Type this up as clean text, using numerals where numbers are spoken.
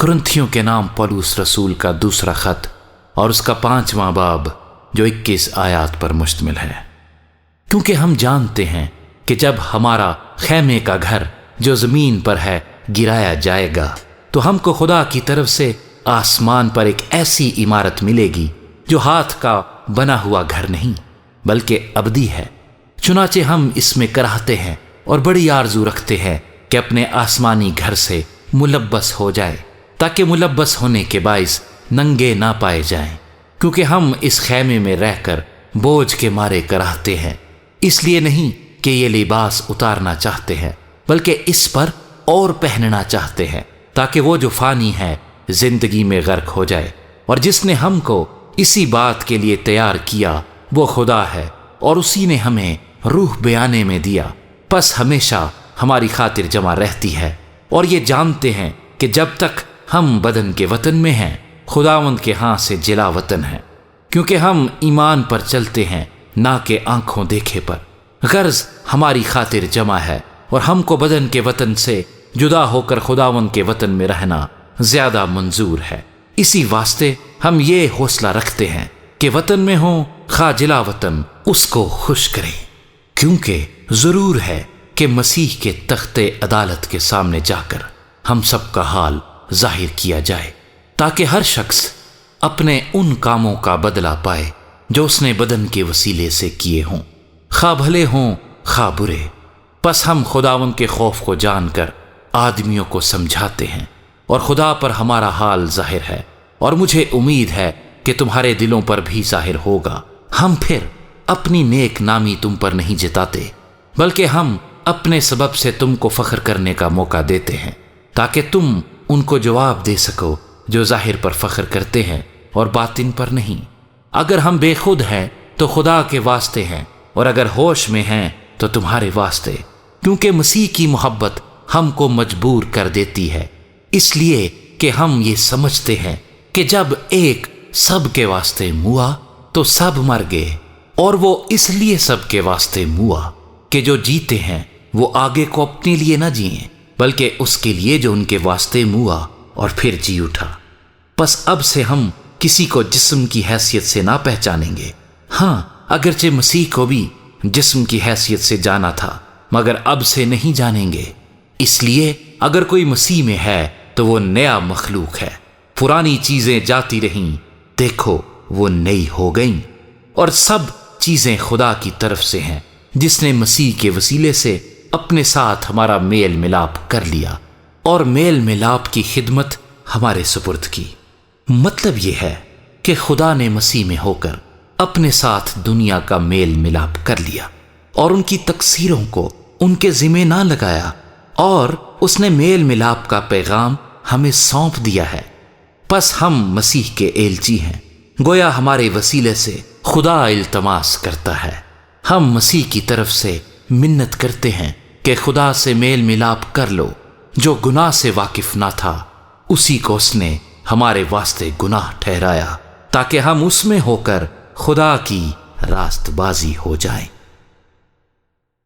कुरिन्थियों के नाम पौलुस रसूल का दूसरा खत और उसका 5वां बाब जो 21 आयात पर मुश्तमिल है। क्योंकि हम जानते हैं कि जब हमारा खैमे का घर जो जमीन पर है गिराया जाएगा तो हमको खुदा की तरफ से आसमान पर एक ऐसी इमारत मिलेगी जो हाथ का बना हुआ घर नहीं बल्कि अबदी है। चुनाचे हम इसमें कराहते हैं और बड़ी आरजू रखते हैं कि अपने आसमानी घर से मुलब्बस हो जाए, ताकि मुलब्बस होने के बाइस नंगे ना पाए जाएं। क्योंकि हम इस खैमे में रहकर बोझ के मारे कराहते हैं, इसलिए नहीं कि ये लिबास उतारना चाहते हैं बल्कि इस पर और पहनना चाहते हैं, ताकि वो जो फानी है जिंदगी में गर्क हो जाए। और जिसने हमको इसी बात के लिए तैयार किया वो खुदा है, और उसी ने हमें रूह बयाने में दिया, बस हमेशा हमारी खातिर जमा रहती है। और ये जानते हैं कि जब तक हम बदन के वतन में हैं खुदावंद के हाथ से जिला वतन है, क्योंकि हम ईमान पर चलते हैं ना कि आंखों देखे पर। गर्ज हमारी खातिर जमा है और हमको बदन के वतन से जुदा होकर खुदावंद के वतन में रहना ज्यादा मंजूर है। इसी वास्ते हम ये हौसला रखते हैं कि वतन में हो खाजिला वतन उसको खुश करे, क्योंकि जरूर है कि मसीह के तख्ते अदालत के सामने जाकर हम सबका हाल जाहिर किया जाए, ताकि हर शख्स अपने उन कामों का बदला पाए जो उसने बदन के वसीले से किए हों, खा भले हों खा बुरे। बस हम खुदावंद के खौफ को जानकर आदमियों को समझाते हैं और खुदा पर हमारा हाल जाहिर है, और मुझे उम्मीद है कि तुम्हारे दिलों पर भी जाहिर होगा। हम फिर अपनी नेक नामी तुम पर नहीं जिताते, बल्कि हम अपने सबब से तुमको फख्र करने का मौका देते हैं, ताकि तुम उनको जवाब दे सको जो जाहिर पर फख्र करते हैं और बातिन पर नहीं। अगर हम बेखुद हैं तो खुदा के वास्ते हैं, और अगर होश में हैं तो तुम्हारे वास्ते, क्योंकि मसीह की मोहब्बत हमको मजबूर कर देती है, इसलिए कि हम ये समझते हैं कि जब एक सब के वास्ते मुआ तो सब मर गए, और वो इसलिए सब के वास्ते मुआ कि जो जीते हैं वो आगे को अपने लिए न जिए बल्कि उसके लिए जो उनके वास्ते मुआ और फिर जी उठा। बस अब से हम किसी को जिस्म की हैसियत से ना पहचानेंगे। हाँ, अगरचे मसीह को भी जिस्म की हैसियत से जाना था, मगर अब से नहीं जानेंगे। इसलिए अगर कोई मसीह में है तो वो नया मखलूक है, पुरानी चीजें जाती रहीं, देखो वो नई हो गईं। और सब चीजें खुदा की तरफ से हैं, जिसने मसीह के वसीले से अपने साथ हमारा मेल मिलाप कर लिया और मेल मिलाप की खिदमत हमारे सुपुर्द की। मतलब यह है कि खुदा ने मसीह में होकर अपने साथ दुनिया का मेल मिलाप कर लिया और उनकी तकसीरों को उनके जिम्मे ना लगाया, और उसने मेल मिलाप का पैगाम हमें सौंप दिया है। बस हम मसीह के एलची हैं, गोया हमारे वसीले से खुदा इल्तमास करता है। हम मसीह की तरफ से मिन्नत करते हैं कि खुदा से मेल मिलाप कर लो। जो गुनाह से वाकिफ ना था उसी को उसने हमारे वास्ते गुनाह ठहराया, ताकि हम उसमें होकर खुदा की रास्तबाजी हो जाएं।